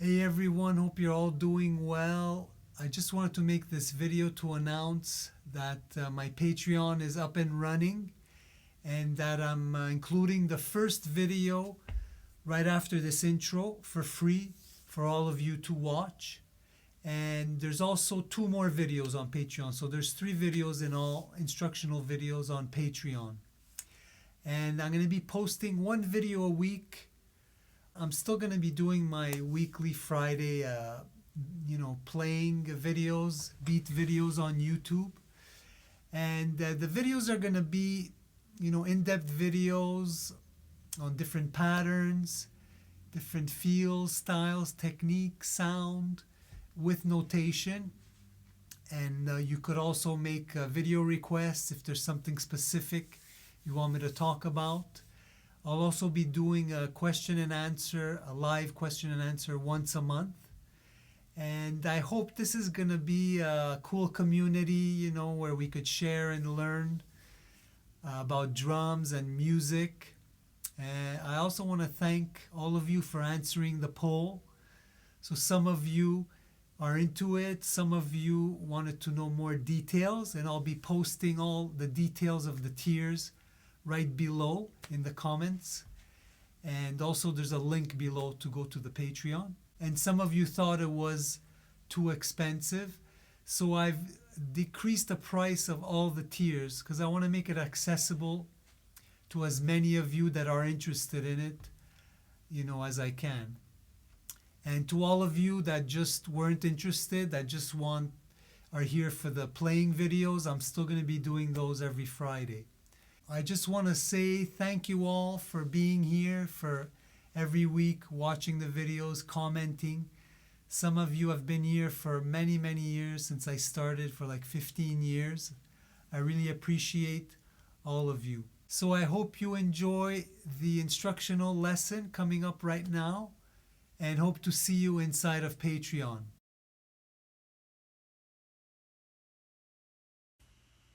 Hey everyone, hope you're all doing well. I just wanted to make this video to announce that my Patreon is up and running and that I'm including the first video right after this intro for free for all of you to watch. And there's also 2 more videos on Patreon. So there's 3 videos in all, instructional videos on Patreon. And I'm going to be posting 1 video a week. I'm still going to be doing my weekly Friday, playing videos, beat videos on YouTube. And the videos are going to be, in-depth videos on different patterns, different feels, styles, techniques, sound, with notation. And you could also make video requests if there's something specific you want me to talk about. I'll also be doing a question and answer, a live question and answer once a month. And I hope this is going to be a cool community, where we could share and learn about drums and music. And I also want to thank all of you for answering the poll. So some of you are into it, some of you wanted to know more details, and I'll be posting all the details of the tiers right below in the comments. And also there's a link below to go to the Patreon. And some of you thought it was too expensive, so I've decreased the price of all the tiers because I want to make it accessible to as many of you that are interested in it, as I can. And to all of you that just weren't interested, that just are here for the playing videos, I'm still going to be doing those every Friday. I just want to say thank you all for being here for every week, watching the videos, commenting. Some of you have been here for many, many years, since I started, for like 15 years. I really appreciate all of you. So I hope you enjoy the instructional lesson coming up right now, and hope to see you inside of Patreon.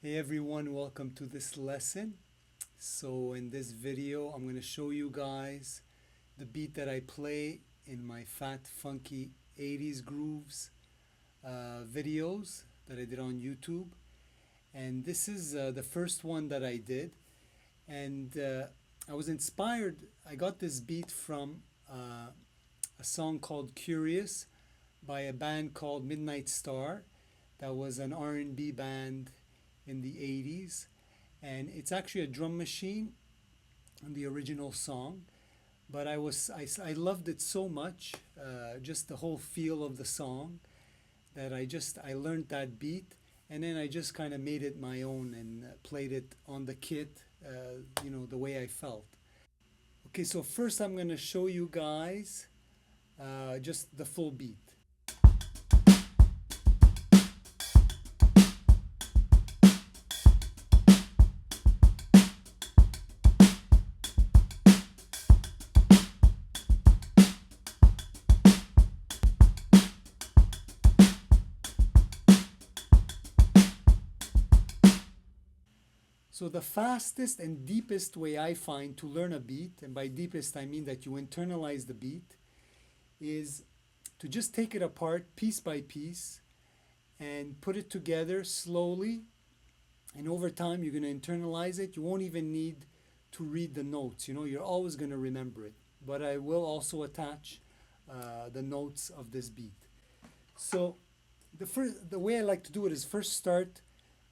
Hey everyone, welcome to this lesson. So in this video I'm going to show you guys the beat that I play in my fat funky 80s grooves videos that I did on YouTube. And this is the first one that I did, and I was inspired. I got this beat from a song called Curious by a band called Midnight Star. That was an R&B band in the 80s, and it's actually a drum machine on the original song, but I loved it so much, just the whole feel of the song, that I learned that beat, and then I just kind of made it my own and played it on the kit, the way I felt. Okay, so first I'm going to show you guys just the full beat. So the fastest and deepest way I find to learn a beat, and by deepest I mean that you internalize the beat, is to just take it apart piece by piece and put it together slowly, and over time you're going to internalize it. You won't even need to read the notes, you're always going to remember it. But I will also attach the notes of this beat. So the way I like to do it is first start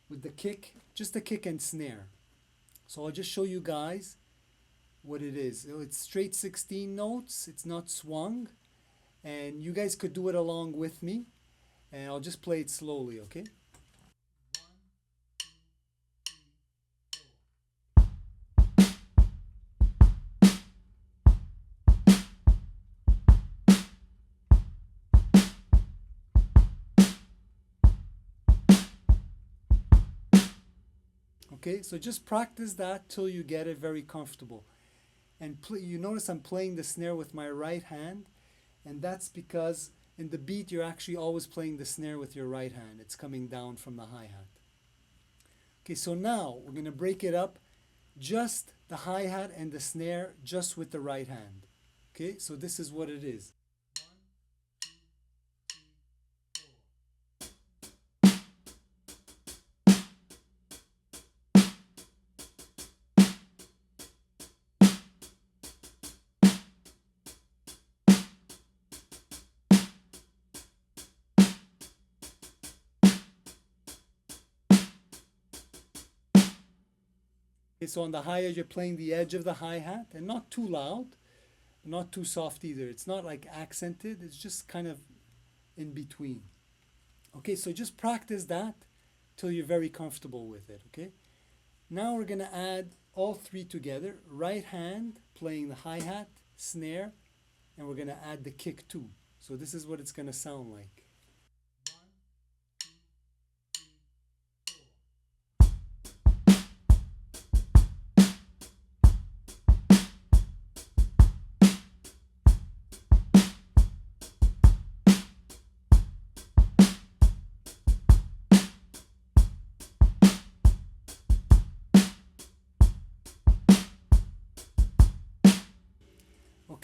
with the kick, just the kick and snare. So I'll just show you guys what it is. It's straight 16 notes, it's not swung, and you guys could do it along with me, and I'll just play it slowly, okay? Okay, so just practice that till you get it very comfortable. And you notice I'm playing the snare with my right hand, and that's because in the beat you're actually always playing the snare with your right hand. It's coming down from the hi-hat. Okay, so now we're going to break it up, just the hi-hat and the snare just with the right hand. Okay, so this is what it is. Okay, so on the hi-hat, you're playing the edge of the hi-hat, and not too loud, not too soft either. It's not like accented, it's just kind of in between. Okay, so just practice that till you're very comfortable with it, okay? Now we're gonna add all three together. Right hand playing the hi-hat, snare, and we're gonna add the kick too. So this is what it's gonna sound like.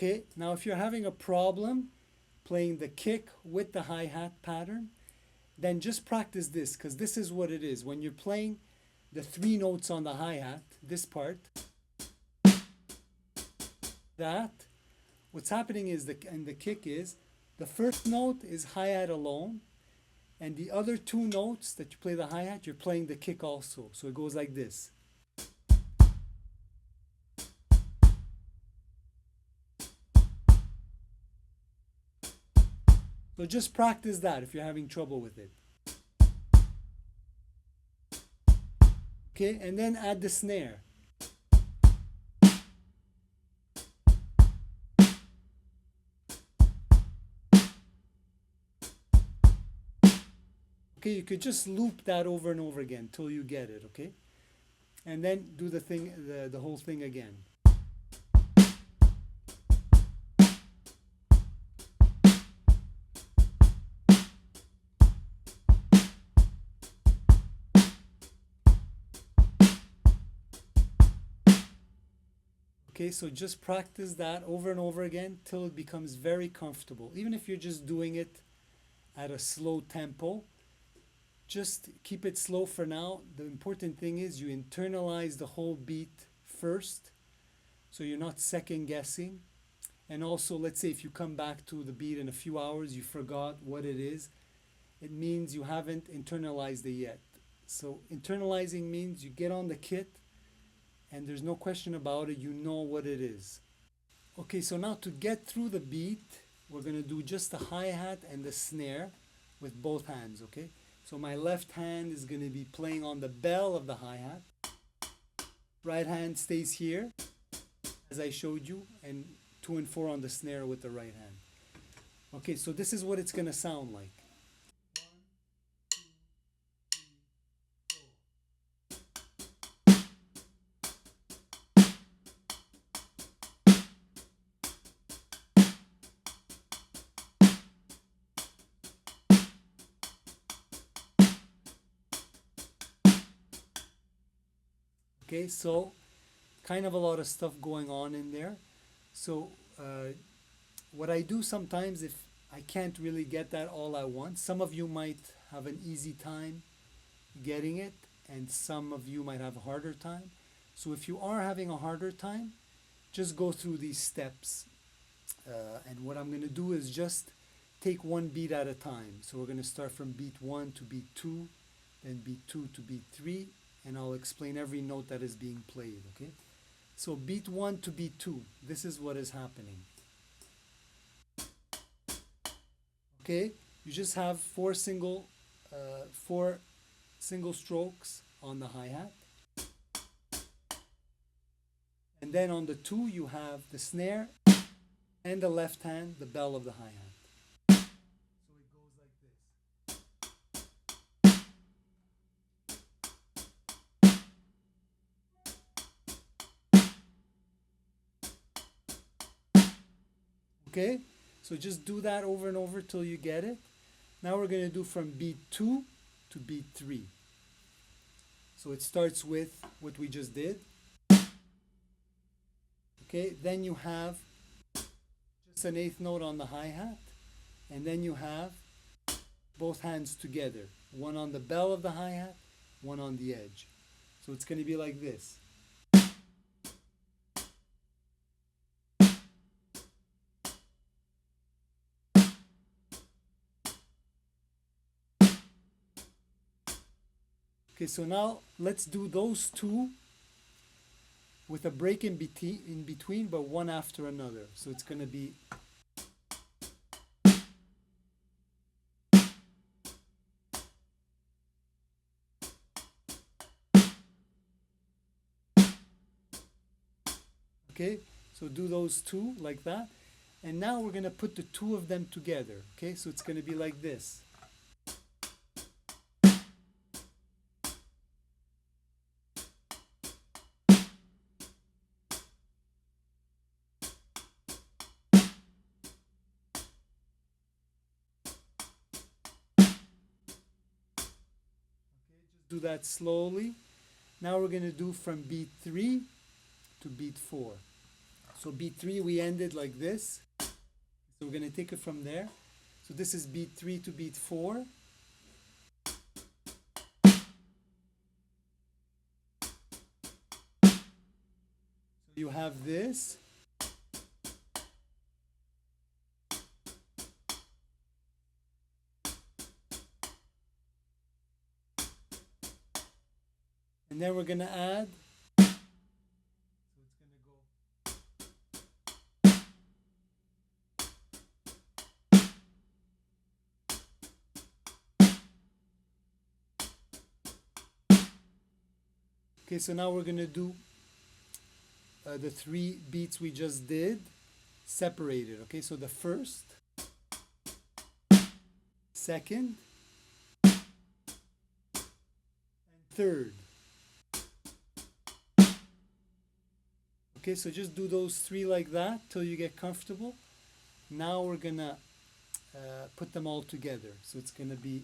Okay, now if you're having a problem playing the kick with the hi-hat pattern, then just practice this, because this is what it is. When you're playing the three notes on the hi-hat, this part, that, what's happening is, and the kick is, the first note is hi-hat alone, and the other two notes that you play the hi-hat, you're playing the kick also. So it goes like this. So just practice that if you're having trouble with it. Okay, and then add the snare. Okay, you could just loop that over and over again till you get it, okay? And then do the thing, the whole thing again. Okay, so just practice that over and over again till it becomes very comfortable. Even if you're just doing it at a slow tempo, just keep it slow for now. The important thing is you internalize the whole beat first, so you're not second guessing. And also, let's say if you come back to the beat in a few hours, you forgot what it is, it means you haven't internalized it yet. So internalizing means you get on the kit, and there's no question about it, you know what it is. Okay, so now to get through the beat, we're gonna do just the hi-hat and the snare with both hands, okay? So my left hand is gonna be playing on the bell of the hi-hat. Right hand stays here, as I showed you, and 2 and 4 on the snare with the right hand. Okay, so this is what it's gonna sound like. Okay, so kind of a lot of stuff going on in there. So what I do sometimes, if I can't really get that all at once, some of you might have an easy time getting it, and some of you might have a harder time. So if you are having a harder time, just go through these steps. And what I'm going to do is just take one beat at a time. So we're going to start from beat 1 to beat 2, then beat 2 to beat 3, and I'll explain every note that is being played, okay? So beat 1 to beat 2, this is what is happening. Okay, you just have four single strokes on the hi-hat. And then on the 2 you have the snare and the left hand, the bell of the hi-hat. So it goes like this. Okay, so just do that over and over till you get it. Now we're going to do from beat 2 to beat 3. So it starts with what we just did. Okay, then you have just an eighth note on the hi-hat, and then you have both hands together, one on the bell of the hi-hat, one on the edge. So it's going to be like this. Okay, so now let's do those two with a break in between, but one after another. So it's going to be okay. So do those two like that. And now we're going to put the two of them together. Okay, so it's going to be like this. Do that slowly. Now we're going to do from beat 3 to beat 4. So beat 3 we ended like this. So we're going to take it from there. So this is beat 3 to beat 4. So you have this. And then we're going to add. So it's going to go. Okay, so now we're going to do the 3 beats we just did separated. Okay, so the first, second, and third. Okay, so just do those 3 like that till you get comfortable. Now we're gonna put them all together. So it's gonna be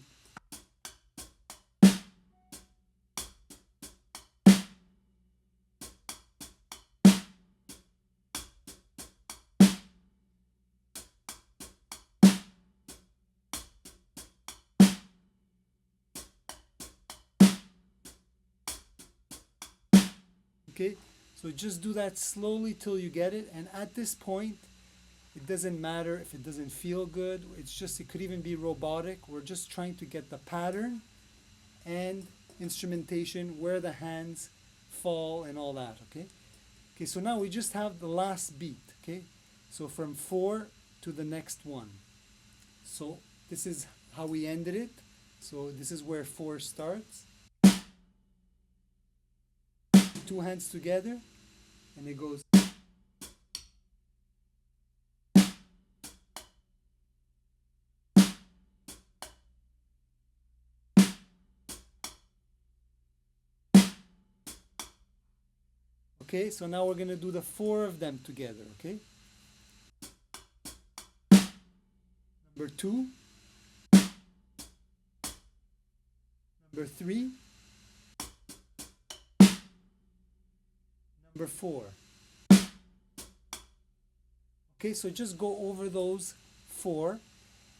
okay. So just do that slowly till you get it, and at this point it doesn't matter if it doesn't feel good. It's just, it could even be robotic. We're just trying to get the pattern and instrumentation, where the hands fall and all that. Okay, okay, so now we just have the last beat. Okay, so from 4 to the next one. So this is how we ended it. So this is where 4 starts. 2 hands together, and it goes. Okay, so now we're going to do the 4 of them together. Okay, number 2, number 3, number 4. Okay, so just go over those 4,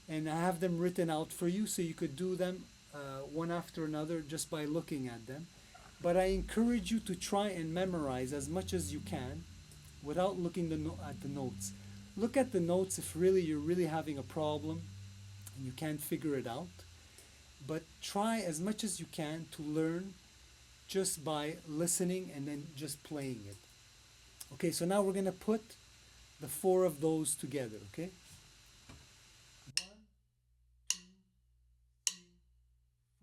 and I have them written out for you, so you could do them one after another just by looking at them. But I encourage you to try and memorize as much as you can without looking at the notes. Look at the notes if really you're really having a problem and you can't figure it out. But try as much as you can to learn just by listening and then just playing it. Okay, so now we're going to put the 4 of those together. Okay, 1, 2, 3,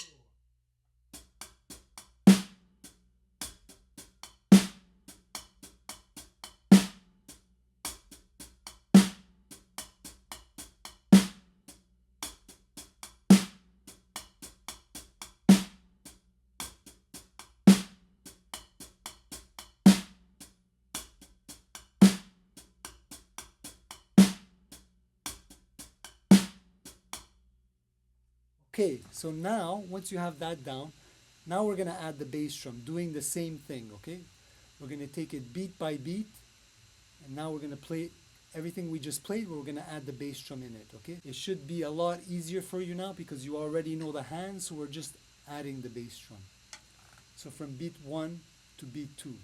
Okay, so now once you have that down, now we're going to add the bass drum, doing the same thing. Okay, we're going to take it beat by beat, and now we're going to play everything we just played, but we're going to add the bass drum in it. Okay, it should be a lot easier for you now because you already know the hands, so we're just adding the bass drum. So from beat 1 to beat 2.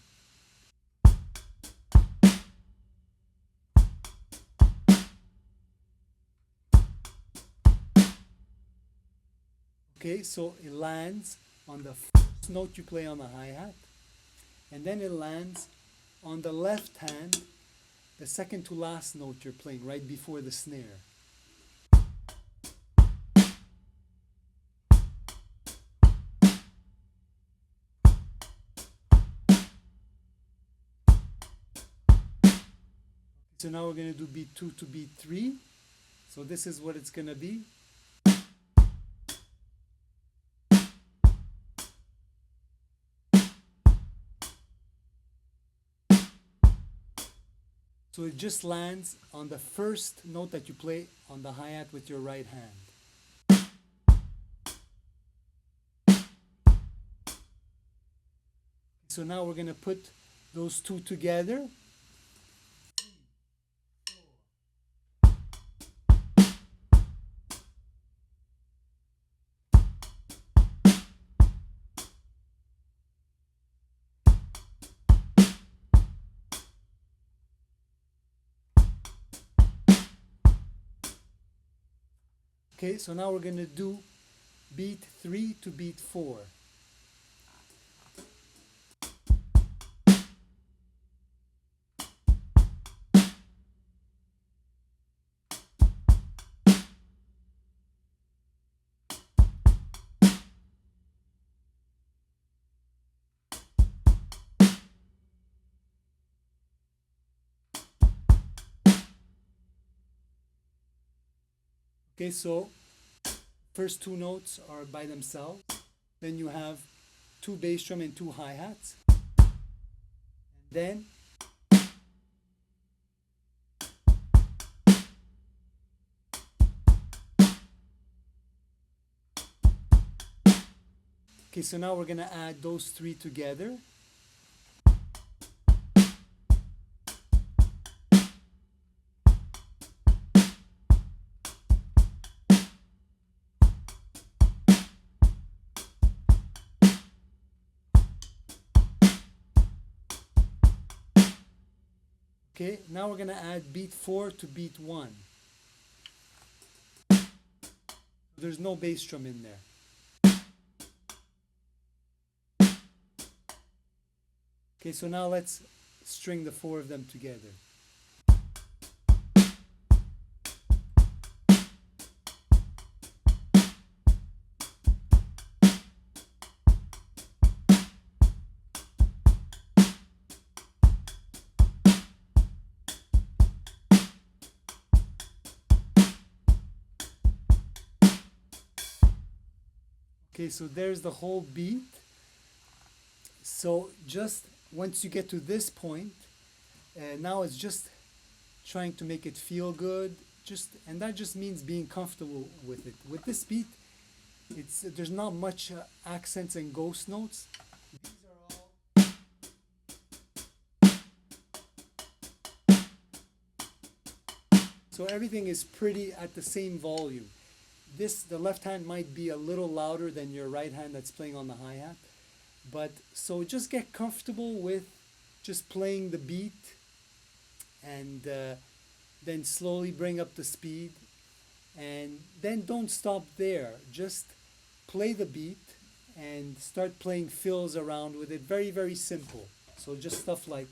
Okay, so it lands on the first note you play on the hi-hat, and then it lands on the left hand, the second to last note you're playing right before the snare. So now we're going to do beat 2 to beat 3. So this is what it's going to be. So it just lands on the first note that you play on the hi-hat with your right hand. So now we're going to put those two together. Okay, so now we're going to do beat 3 to beat 4. Okay, so first two notes are by themselves. Then you have two bass drum and two hi-hats. And then okay, so now we're going to add those three together. Okay, now we're going to add beat 4 to beat 1. There's no bass drum in there. Okay, so now let's string the four of them together. Okay, so there's the whole beat. So just once you get to this point, now it's just trying to make it feel good. And that just means being comfortable with it. With this beat, there's not much accents and ghost notes. These are all. So everything is pretty at the same volume. The left hand might be a little louder than your right hand that's playing on the hi-hat. But so just get comfortable with just playing the beat and then slowly bring up the speed. And then don't stop there. Just play the beat and start playing fills around with it. Very, very simple. So just stuff like.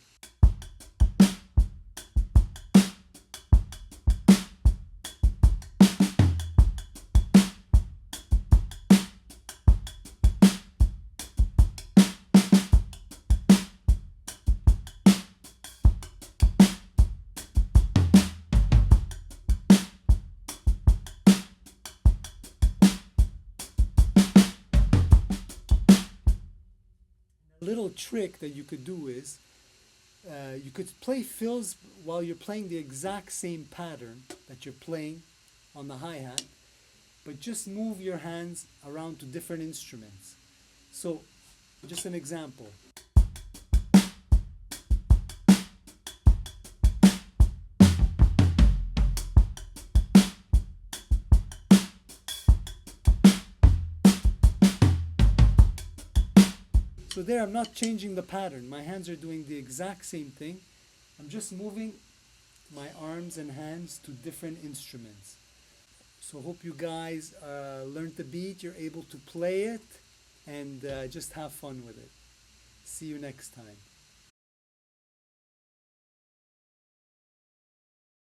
Little trick that you could do is you could play fills while you're playing the exact same pattern that you're playing on the hi-hat, but just move your hands around to different instruments. So just an example. So there I'm not changing the pattern. My hands are doing the exact same thing. I'm just moving my arms and hands to different instruments. So hope you guys learned the beat, you're able to play it, and just have fun with it. See you next time.